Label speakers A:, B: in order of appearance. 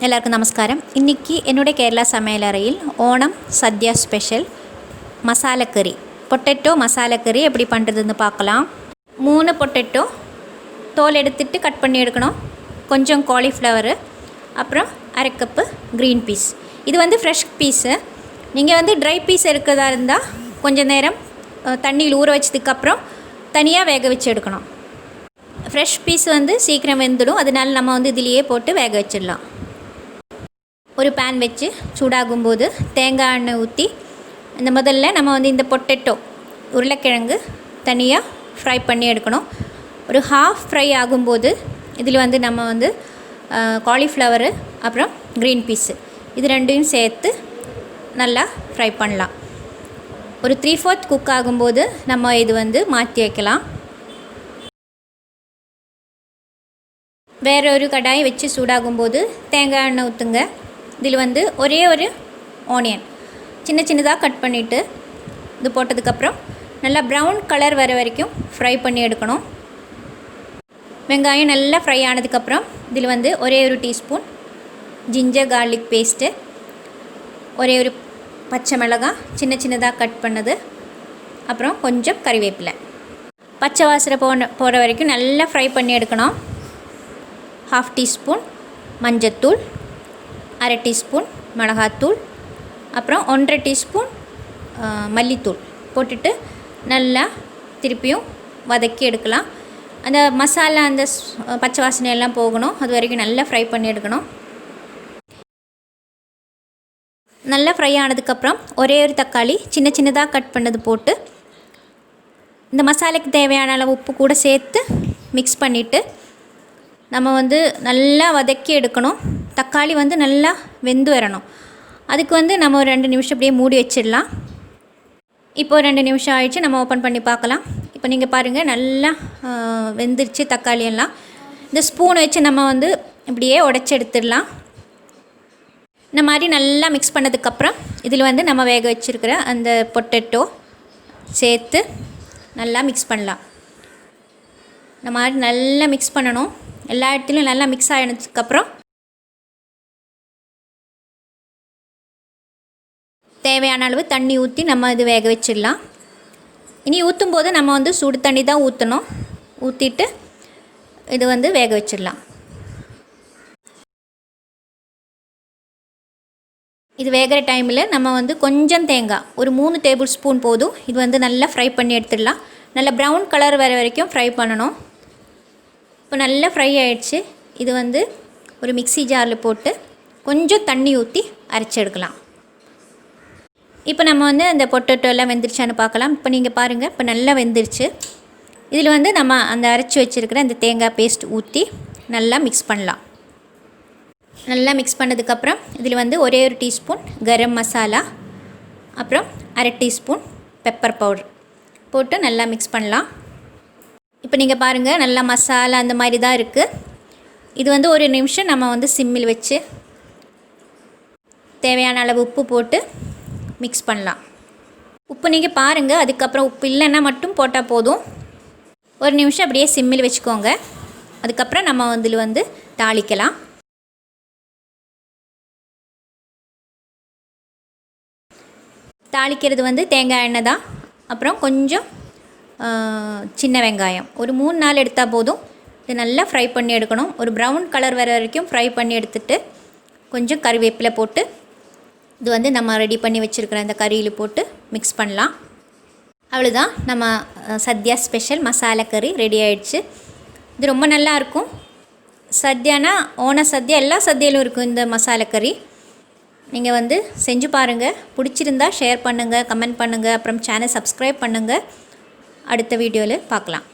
A: எல்லாருக்கும் நமஸ்காரம். இன்றைக்கி என்னுடைய கேரளா சமையலறையில் ஓணம் சத்யா ஸ்பெஷல் மசாலா கறி, பொட்டேட்டோ மசாலா கறி எப்படி பண்ணுறதுன்னு பார்க்கலாம். 3 பொட்டேட்டோ தோல் எடுத்துகிட்டு கட் பண்ணி எடுக்கணும். கொஞ்சம் காலிஃப்ளவரு, அப்புறம் 1/2 கப்பு க்ரீன் பீஸ். இது வந்து ஃப்ரெஷ் பீஸு. நீங்கள் ட்ரை பீஸ் இருக்கிறதா இருந்தால் கொஞ்சம் நேரம் தண்ணியில் ஊற வச்சதுக்கப்புறம் தனியாக வேக வச்சு எடுக்கணும். ஃப்ரெஷ் பீஸ் சீக்கிரம் வெந்துடும், அதனால நம்ம இதிலேயே போட்டு வேக வச்சிடலாம். ஒரு பேன் வச்சு சூடாகும்போது தேங்காய் எண்ணெய் ஊற்றி முதல்ல நம்ம இந்த பொட்டேட்டோ உருளைக்கிழங்கு தனியாக ஃப்ரை பண்ணி எடுக்கணும். ஒரு ஹாஃப் ஃப்ரை ஆகும்போது இதில் நம்ம காலிஃப்ளவரு அப்புறம் க்ரீன் பீஸு இது ரெண்டையும் சேர்த்து நல்லா ஃப்ரை பண்ணலாம். ஒரு 3/4 குக் ஆகும்போது நம்ம இது மாற்றி வைக்கலாம். வேறு ஒரு கடாயை வச்சு சூடாகும்போது தேங்காய் எண்ணெய் ஊற்றுங்க. இதில் ஒரே ஒரு ஆனியன் சின்னதாக கட் பண்ணிவிட்டு இது போட்டதுக்கப்புறம் நல்லா ப்ரௌன் கலர் வர வரைக்கும் ஃப்ரை பண்ணி எடுக்கணும். வெங்காயம் நல்லா ஃப்ரை ஆனதுக்கப்புறம் இதில் ஒரே ஒரு டீஸ்பூன் ஜிஞ்சர் கார்லிக் பேஸ்ட்டு, ஒரே ஒரு பச்சை மிளகாய் சின்னதாக கட் பண்ணது, அப்புறம் கொஞ்சம் கறிவேப்பிலை, பச்சை வாசனை போகிற வரைக்கும் நல்லா ஃப்ரை பண்ணி எடுக்கணும். 1/2 டீஸ்பூன் மஞ்சத்தூள், 1/2 டீஸ்பூன் மிளகாத்தூள், அப்புறம் 1/2 டீஸ்பூன் மல்லித்தூள் போட்டுட்டு நல்லா திருப்பியும் வதக்கி எடுக்கலாம். அந்த மசாலா பச்சை வாசனை எல்லாம் போகணும், அது வரைக்கும் நல்லா ஃப்ரை பண்ணி எடுக்கணும். நல்லா ஃப்ரை ஆனதுக்கப்புறம் ஒரே ஒரு தக்காளி சின்னதாக கட் பண்ணது போட்டு இந்த மசாலாக்கு தேவையான அளவு உப்பு கூட சேர்த்து மிக்ஸ் பண்ணிவிட்டு நம்ம நல்லா வதக்கி எடுக்கணும். தக்காளி நல்லா வெந்து வரணும். அதுக்கு நம்ம ஒரு 2 நிமிஷம் அப்படியே மூடி வச்சிடலாம். இப்போ 2 நிமிஷம் ஆயிடுச்சு, நம்ம ஓப்பன் பண்ணி பார்க்கலாம். இப்போ நீங்கள் பாருங்கள், நல்லா வெந்துருச்சு தக்காளியெல்லாம். இந்த ஸ்பூன் வச்சு நம்ம இப்படியே உடச்சி எடுத்துடலாம். இந்த மாதிரி நல்லா மிக்ஸ் பண்ணதுக்கப்புறம் இதில் நம்ம வேக வச்சுருக்கிற அந்த பொட்டேட்டோ சேர்த்து நல்லா மிக்ஸ் பண்ணலாம். இந்த மாதிரி நல்லா மிக்ஸ் பண்ணணும். எல்லா இடத்துலையும் நல்லா மிக்ஸ் ஆகினதுக்கப்புறம் தேவையான அளவு தண்ணி ஊற்றி நம்ம இது வேக வச்சிடலாம். இனி ஊற்றும்போது நம்ம சுடு தண்ணி தான் ஊற்றணும். ஊற்றிட்டு இது வேக வச்சிடலாம். இது வேகிற டைமில் நம்ம கொஞ்சம் தேங்காய் ஒரு 3 டேபிள் ஸ்பூன் போதும். இது நல்லா ஃப்ரை பண்ணி எடுத்துடலாம். நல்லா ப்ரௌன் கலர் வர வரைக்கும் ஃப்ரை பண்ணணும். இப்போ நல்லா ஃப்ரை ஆகிடுச்சு. இது ஒரு மிக்ஸி ஜாரில் போட்டு கொஞ்சம் தண்ணி ஊற்றி அரைச்சி எடுக்கலாம். இப்போ நம்ம அந்த பொட்டேட்டோ எல்லாம் வெந்துருச்சான்னு பார்க்கலாம். இப்போ நீங்கள் பாருங்கள், இப்போ நல்லா வெந்துருச்சு. இதில் நம்ம அந்த அரைச்சி வச்சுருக்கிற அந்த தேங்காய் பேஸ்ட் ஊற்றி நல்லா மிக்ஸ் பண்ணலாம். நல்லா மிக்ஸ் பண்ணதுக்கப்புறம் இதில் ஒரே ஒரு டீஸ்பூன் கரம் மசாலா, அப்புறம் 1/2 டீஸ்பூன் பெப்பர் பவுடர் போட்டு நல்லா மிக்ஸ் பண்ணலாம். இப்போ நீங்கள் பாருங்கள், நல்லா மசாலா அந்த மாதிரி தான் இருக்குது. இது ஒரு நிமிஷம் நம்ம சிம்மில் வச்சு தேவையான அளவு உப்பு போட்டு மிக்ஸ் பண்ணலாம். உப்பு நீங்கள் பாருங்கள், அதுக்கப்புறம் உப்பு இல்லைன்னா மட்டும் போட்டால் போதும். ஒரு நிமிஷம் அப்படியே சிம்மில் வச்சுக்கோங்க. அதுக்கப்புறம் நம்ம இதில் தாளிக்கலாம். தாளிக்கிறது தேங்காய் எண்ணெய் தான், அப்புறம் கொஞ்சம் சின்ன வெங்காயம் ஒரு 3-4 எடுத்தால் போதும். இது நல்லா ஃப்ரை பண்ணி எடுக்கணும். ஒரு ப்ரௌன் கலர் வர வரைக்கும் ஃப்ரை பண்ணி எடுத்துட்டு கொஞ்சம் கறிவேப்பிலை போட்டு இது நம்ம ரெடி பண்ணி வச்சுருக்கிற அந்த கறியில் போட்டு மிக்ஸ் பண்ணலாம். அவ்வளோதான், நம்ம சத்யா ஸ்பெஷல் மசாலா கறி ரெடி ஆகிடுச்சு. இது ரொம்ப நல்லாயிருக்கும். சத்யானா ஓண சத்யா, எல்லா சத்யாலும் இருக்கும் இந்த மசாலா கறி. நீங்கள் செஞ்சு பாருங்கள். பிடிச்சிருந்தா ஷேர் பண்ணுங்கள், கமெண்ட் பண்ணுங்கள், அப்புறம் சேனல் சப்ஸ்கிரைப் பண்ணுங்கள். அடுத்த வீடியோவில் பார்க்கலாம்.